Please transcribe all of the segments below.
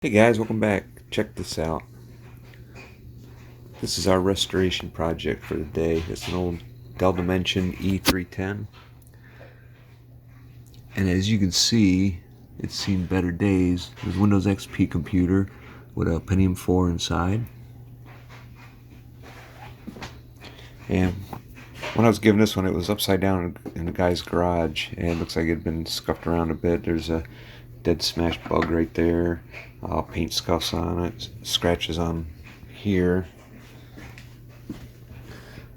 Hey guys, welcome back. Check this out. This is our restoration project for the day. It's an old Dell Dimension E310. And as you can see, it's seen better days. There's a Windows XP computer with a Pentium 4 inside. And when I was given this one, it was upside down in the guy's garage. And it looks like it had been scuffed around a bit. There's a dead smashed bug right there. Paint scuffs on it. Scratches on here.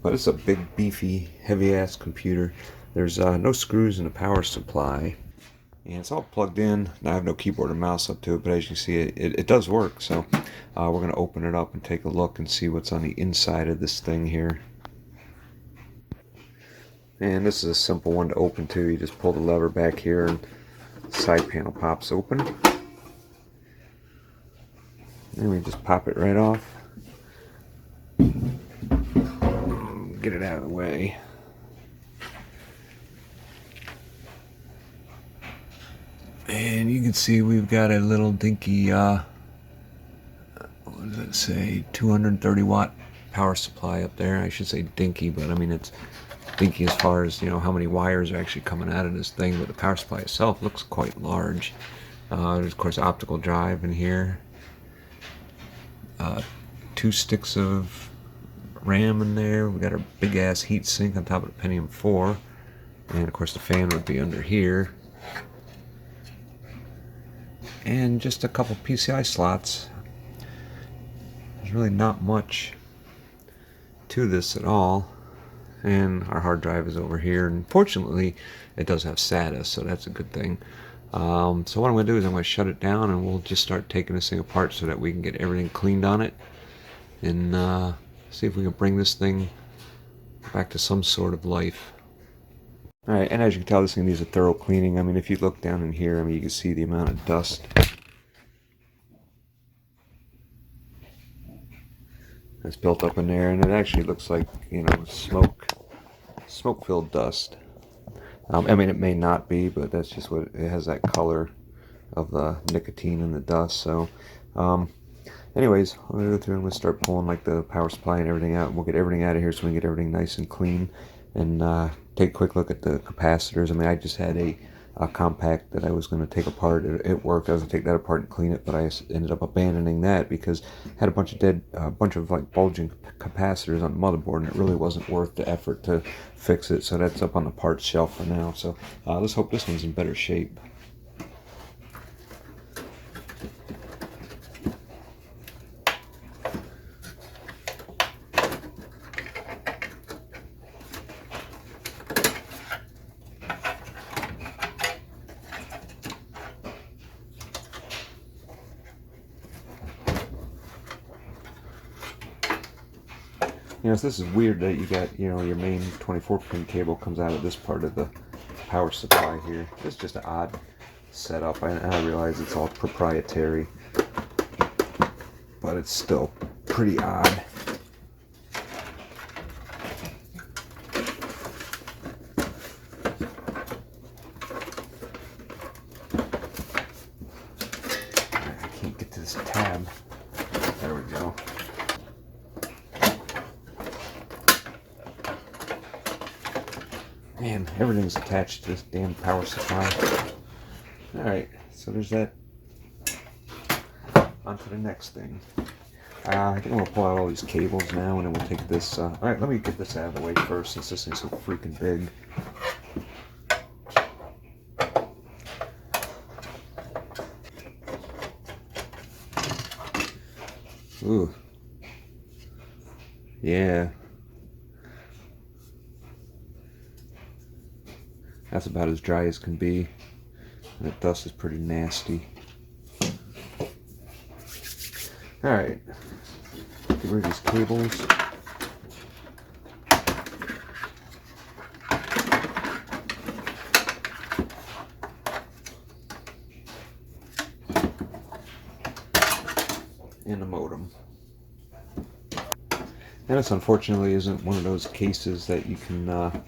But it's a big, beefy, heavy-ass computer. There's no screws in the power supply. And it's all plugged in. Now I have no keyboard or mouse up to it, but as you can see, it does work. So we're going to open it up and take a look and see what's on the inside of this thing here. And this is a simple one to open too. You just pull the lever back here and the side panel pops open. And we just pop it right off. Get it out of the way. And you can see we've got a little dinky, what does it say, 230 watt power supply up there. I should say dinky, but I mean it's dinky as far as, you know, how many wires are actually coming out of this thing, but the power supply itself looks quite large. There's of course optical drive in here. 2 sticks of RAM in there. We got our big ass heat sink on top of the Pentium 4, and of course the fan would be under here, and just a couple PCI slots. There's really not much to this at all, and our hard drive is over here, and fortunately it does have SATA, so that's a good thing. So what I'm going to do is I'm going to shut it down, and we'll just start taking this thing apart so that we can get everything cleaned on it, and see if we can bring this thing back to some sort of life. Alright, and as you can tell, this thing needs a thorough cleaning. I mean, if you look down in here, I mean, you can see the amount of dust that's built up in there, and it actually looks like, you know, smoke-filled dust. I mean, it may not be, but that's just what it has, that color of the nicotine and the dust. So anyways, I'm going to go through and we'll start pulling like the power supply and everything out. We'll get everything out of here so we can get everything nice and clean, and take a quick look at the capacitors. I mean, I just had a compact that I was going to take apart. It worked. I was going to take that apart and clean it, but I ended up abandoning that because it had a bunch of like bulging capacitors on the motherboard, and it really wasn't worth the effort to fix it. So that's up on the parts shelf for now. So let's hope this one's in better shape. You know, so this is weird that you got, you know, your main 24-pin cable comes out of this part of the power supply here. It's just an odd setup. I realize it's all proprietary, but it's still pretty odd. I can't get to this tab. There we go. Man, everything's attached to this damn power supply. Alright, so there's that. On to the next thing. I think I'm going to pull out all these cables now, and then we'll take this. Alright, let me get this out of the way first, since this thing's so freaking big. Ooh. Yeah. That's about as dry as can be. And the dust is pretty nasty. Alright. Get rid of these cables. And the modem. And this unfortunately isn't one of those cases that you can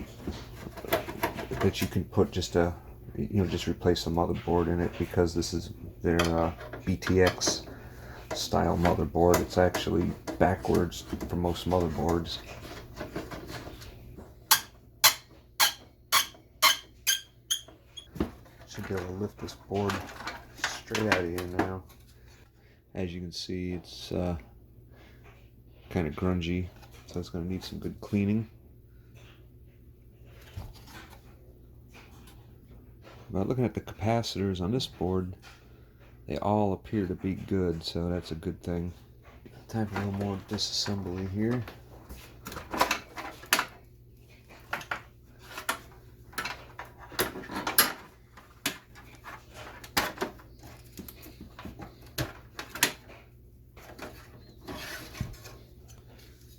put just a just replace the motherboard in it, because this is their BTX style motherboard. It's actually backwards for most motherboards. Should be able to lift this board straight out of here now. As you can see, it's kind of grungy, so it's going to need some good cleaning. But looking at the capacitors on this board, they all appear to be good, so that's a good thing. Time for a little more disassembly here.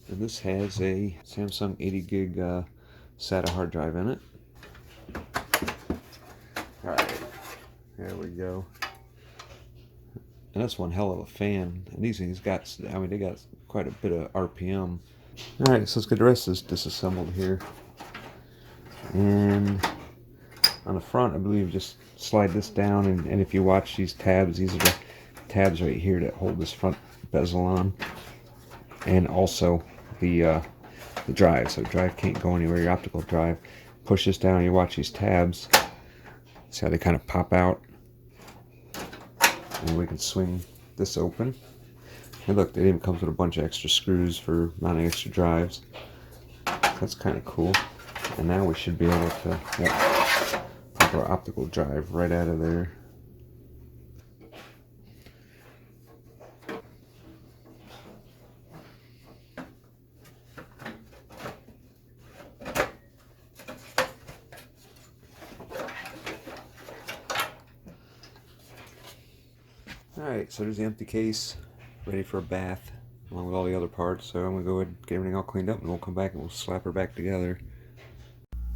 And this has a Samsung 80 gig SATA hard drive in it. Alright, there we go. And that's one hell of a fan. And these things got, I mean, they got quite a bit of RPM. Alright, so let's get the rest of this disassembled here. And on the front, I believe, just slide this down, and if you watch these tabs, these are the tabs right here that hold this front bezel on. And also the drive, so the drive can't go anywhere, your optical drive. Push this down, you watch these tabs. See how they kind of pop out? And we can swing this open. And look, it even comes with a bunch of extra screws for mounting extra drives. That's kind of cool. And now we should be able to pop our optical drive right out of there. Alright, so there's the empty case, ready for a bath, along with all the other parts. So I'm going to go ahead and get everything all cleaned up, and we'll come back and we'll slap her back together.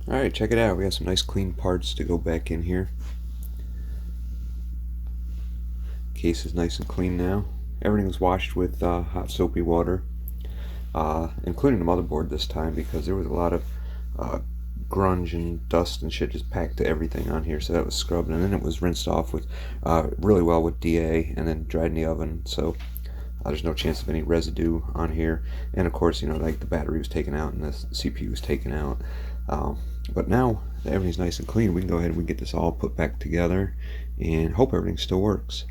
Alright, check it out. We have some nice clean parts to go back in here. Case is nice and clean now. Everything was washed with hot soapy water, including the motherboard this time, because there was a lot of grunge and dust and shit just packed to everything on here, so that was scrubbed, and then it was rinsed off with really well with DA, and then dried in the oven, so there's no chance of any residue on here. And of course, you know, like the battery was taken out and the CPU was taken out, but now that everything's nice and clean, we can go ahead and we get this all put back together and hope everything still works.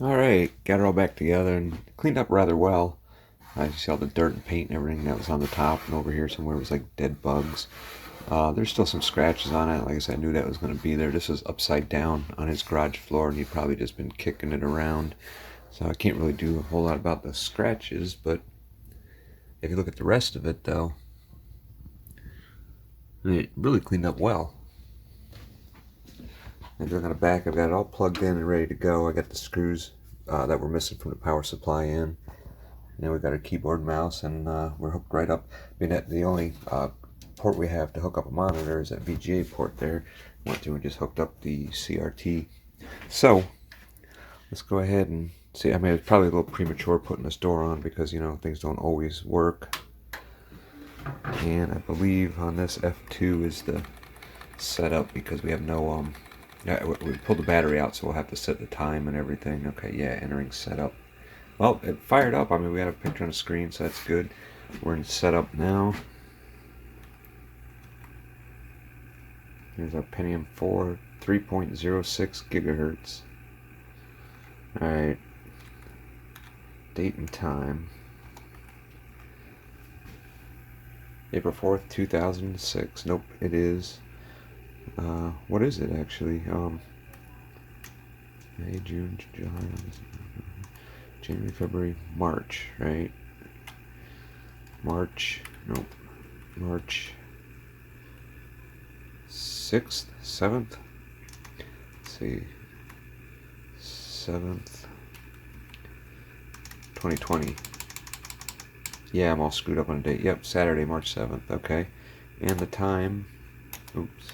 Alright, got it all back together and cleaned up rather well. You see all the dirt and paint and everything that was on the top, and over here somewhere was like dead bugs. There's still some scratches on it. Like I said, I knew that was going to be there. This was upside down on his garage floor, and he'd probably just been kicking it around. So I can't really do a whole lot about the scratches, but if you look at the rest of it though, And it really cleaned up well. And then on the back, I've got it all plugged in and ready to go. I got the screws that were missing from the power supply in. Now we've got our keyboard, mouse, and we're hooked right up. I mean, the only port we have to hook up a monitor is that VGA port there. Went through and just hooked up the CRT. So let's go ahead and see. I mean, it's probably a little premature putting this door on because, you know, things don't always work. And I believe on this F2 is the setup because we have no we pulled the battery out, so we'll have to set the time and everything. Okay, yeah, entering setup. Well, it fired up. I mean, we got a picture on the screen, so that's good. We're in setup now. Here's our Pentium 4, 3.06 gigahertz. Alright. Date and time. April 4th, 2006. Nope, it is. What is it actually? May, June, July, January, February, March, right? March, nope. March 6th, 7th? Let's see. 7th, 2020. Yeah, I'm all screwed up on a date. Yep, Saturday, March 7th. Okay. And the time. Oops.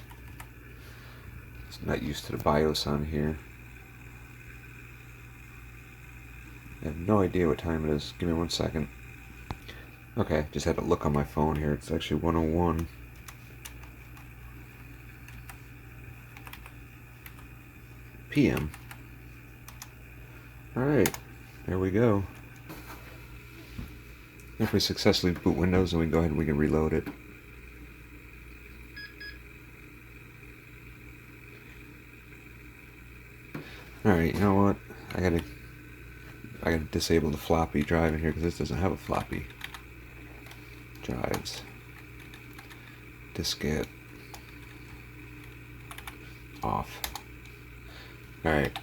It's not used to the BIOS on here. I have no idea what time it is. Give me 1 second. Okay, just had to look on my phone here. It's actually 1:01 p.m. Alright, there we go. If we successfully boot Windows, then we can go ahead and we can reload it. Alright, you know what? I gotta disable the floppy drive in here because this doesn't have a floppy. Drives. Diskette. Off. Alright.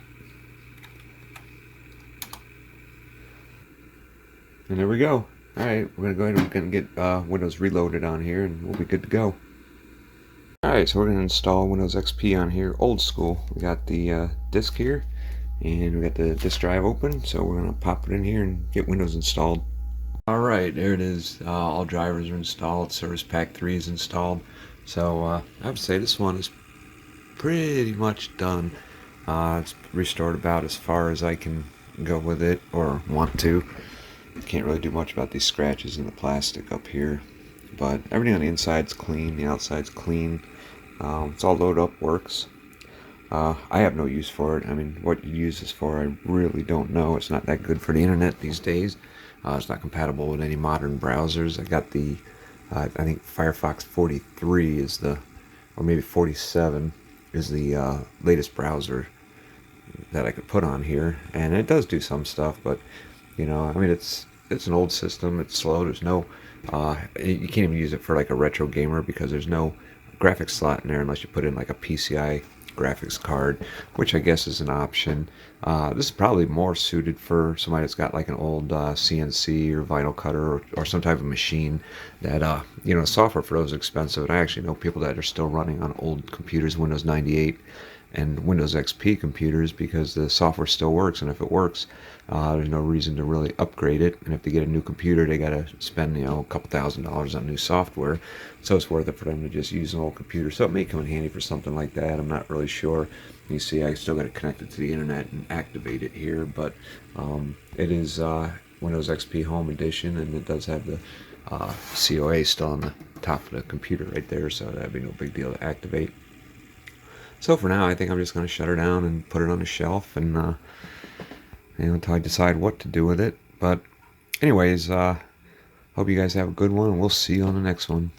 And there we go. Alright, we're going to go ahead and get Windows reloaded on here and we'll be good to go. Alright, so we're going to install Windows XP on here, old school. We got the disk here and we got the disk drive open, so we're going to pop it in here and get Windows installed. Alright, there it is. All drivers are installed, Service Pack 3 is installed. So I would say this one is pretty much done. It's restored about as far as I can go with it or want to. Can't really do much about these scratches in the plastic up here, but everything on the inside's clean, the outside's clean. It's all loaded up, works. I have no use for it. I mean, what you use this for, I really don't know. It's not that good for the internet these days. It's not compatible with any modern browsers. I got the, I think Firefox 43 is the, or maybe 47 is the latest browser that I could put on here, and it does do some stuff, but you know, I mean, it's an old system. It's slow. There's no, you can't even use it for like a retro gamer because there's no graphics slot in there unless you put in like a PCI graphics card, which I guess is an option. This is probably more suited for somebody that's got like an old CNC or vinyl cutter or some type of machine that, you know, software for those is expensive. And I actually know people that are still running on old computers, Windows 98 and Windows XP computers, because the software still works, and if it works, there's no reason to really upgrade it. And if they get a new computer, they gotta spend, you know, a couple $1,000s on new software, so it's worth it for them to just use an old computer. So it may come in handy for something like that. I'm not really sure. You see, I still got to connect it to the internet and activate it here, but it is Windows XP Home Edition, and it does have the COA still on the top of the computer right there, so that'd be no big deal to activate. So for now, I think I'm just going to shut her down and put it on the shelf, and you know, until I decide what to do with it. But anyways, hope you guys have a good one, and we'll see you on the next one.